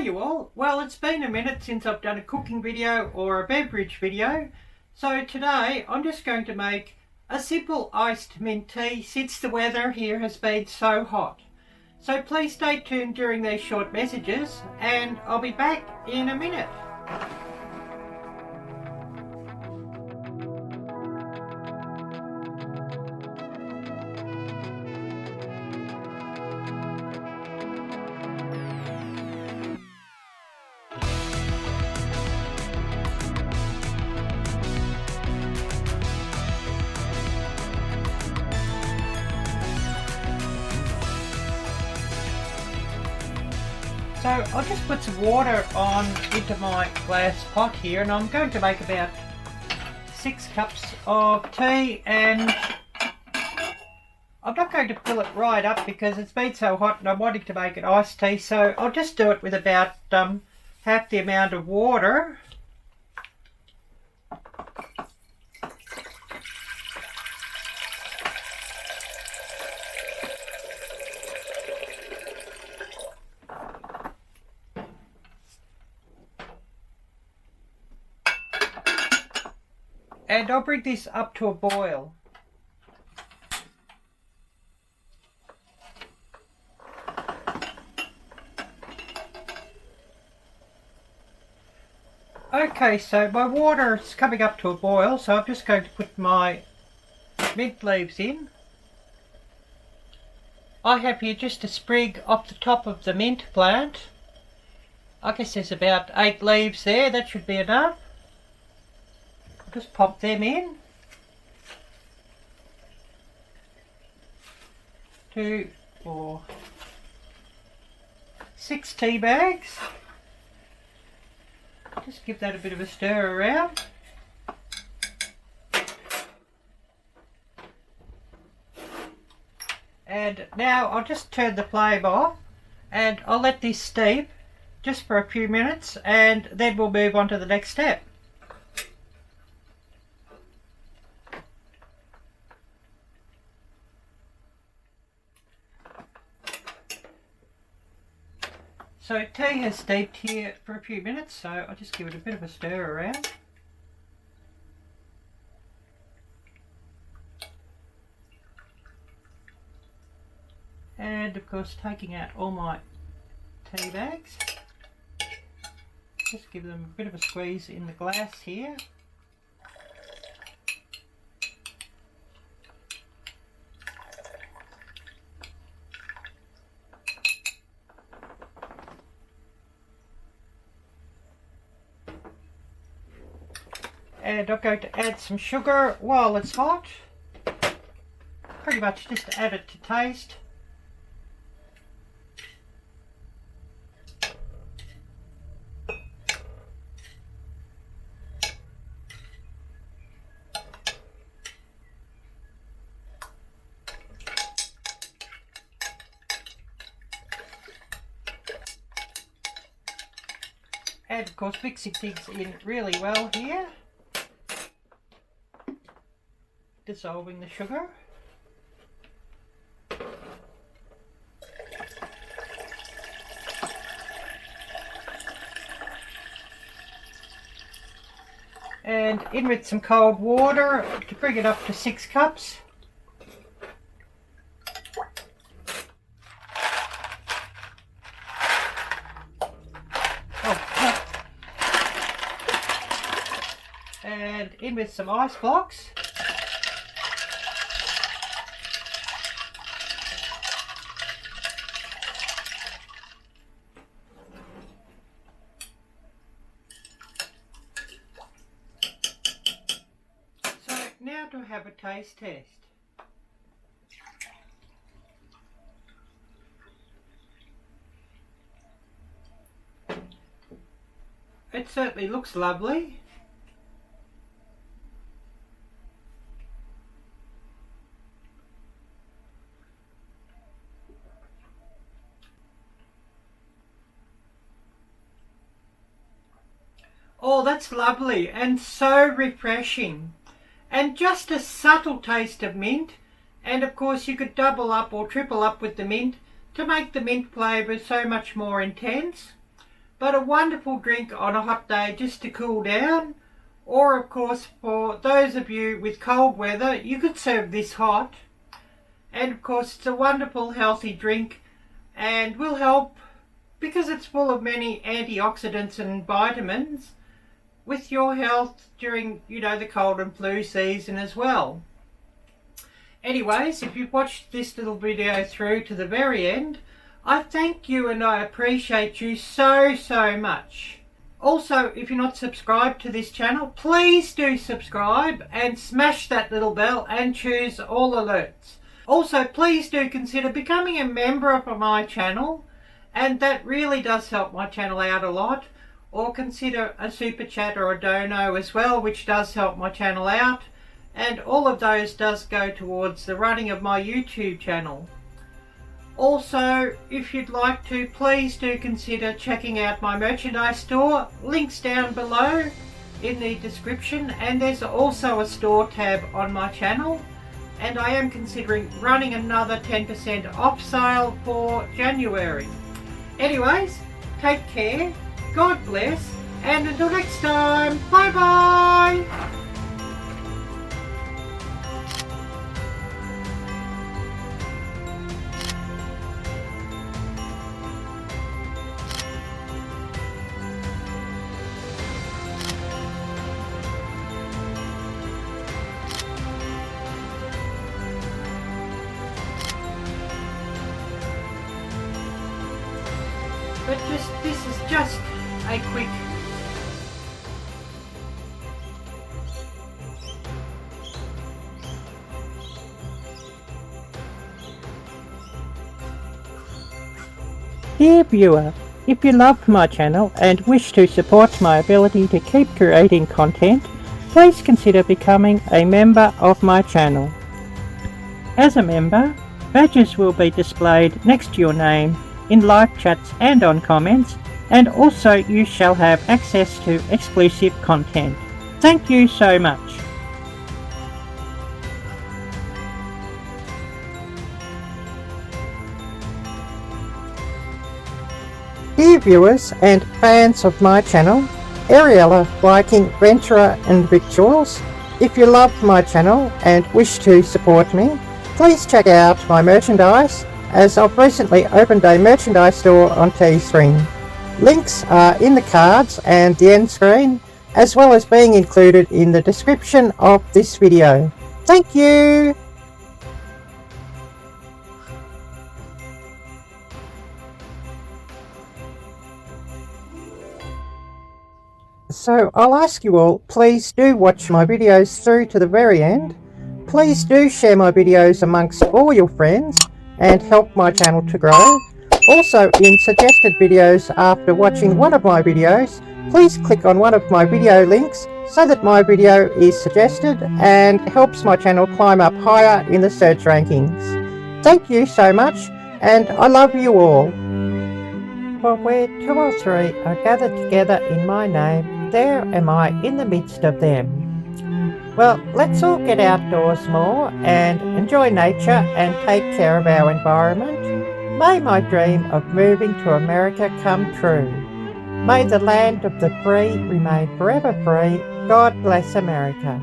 you all. Well, it's been a minute since I've done a cooking video or a beverage video. So today I'm just going to make a simple iced mint tea since the weather here has been so hot. So please stay tuned during these short messages and I'll be back in a minute. So I'll just put some water on into my glass pot here, and I'm going to make about 6 cups of tea, and I'm not going to fill it right up because it's been so hot and I'm wanting to make it iced tea, so I'll just do it with about half the amount of water. And I'll bring this up to a boil. Okay, so my water is coming up to a boil, so I'm just going to put my mint leaves in. I have here just a sprig off the top of the mint plant. I guess there's about 8 leaves there, that should be enough. Just pop them in. 2, 4, 6 tea bags. Just give that a bit of a stir around. And now I'll just turn the flame off and I'll let this steep just for a few minutes and then we'll move on to the next step. So tea has steeped here for a few minutes, so I'll just give it a bit of a stir around. And of course taking out all my tea bags, just give them a bit of a squeeze in the glass here. And I'm going to add some sugar while it's hot. Pretty much just add it to taste. And of course mixing things in really well here. Dissolving the sugar. And in with some cold water to bring it up to 6 cups. And in with some ice blocks. Now to have a taste test. It certainly looks lovely. Oh, that's lovely and so refreshing. And just a subtle taste of mint, and of course you could double up or triple up with the mint to make the mint flavour so much more intense. but a wonderful drink on a hot day just to cool down. Or of course, for those of you with cold weather, you could serve this hot. And of course, it's a wonderful healthy drink and will help, because it's full of many antioxidants and vitamins, with your health during, the cold and flu season as well. Anyways, if you've watched this little video through to the very end, I thank you and I appreciate you so much. Also, if you're not subscribed to this channel, please do subscribe and smash that little bell and choose all alerts. Also, please do consider becoming a member of my channel, and that really does help my channel out a lot. Or consider a super chat or a dono as well, which does help my channel out. And all of those does go towards the running of my YouTube channel. Also, if you'd like to, please do consider checking out my merchandise store. Links down below in the description, and there's also a store tab on my channel. And I am considering running another 10% off sale for January. Anyways, take care, God bless, and until next time, bye bye! But this is just a quick Dear viewer, if you love my channel and wish to support my ability to keep creating content, please consider becoming a member of my channel. As a member, badges will be displayed next to your name in live chats and on comments, and also you shall have access to exclusive content. Thank you so much. Dear viewers and fans of my channel, Arielle-Viking Venturer N Victuals, if you love my channel and wish to support me, please check out my merchandise, as I've recently opened a merchandise store on Teespring. Links are in the cards and the end screen, as well as being included in the description of this video. Thank you! So I'll ask you all, please do watch my videos through to the very end. Please do share my videos amongst all your friends and help my channel to grow. Also, in suggested videos after watching one of my videos, please click on one of my video links so that my video is suggested and helps my channel climb up higher in the search rankings. Thank you so much, and I love you all. For where two or three are gathered together in my name, there am I in the midst of them. Well, let's all get outdoors more and enjoy nature and take care of our environment. May my dream of moving to America come true. May the land of the free remain forever free. God bless America.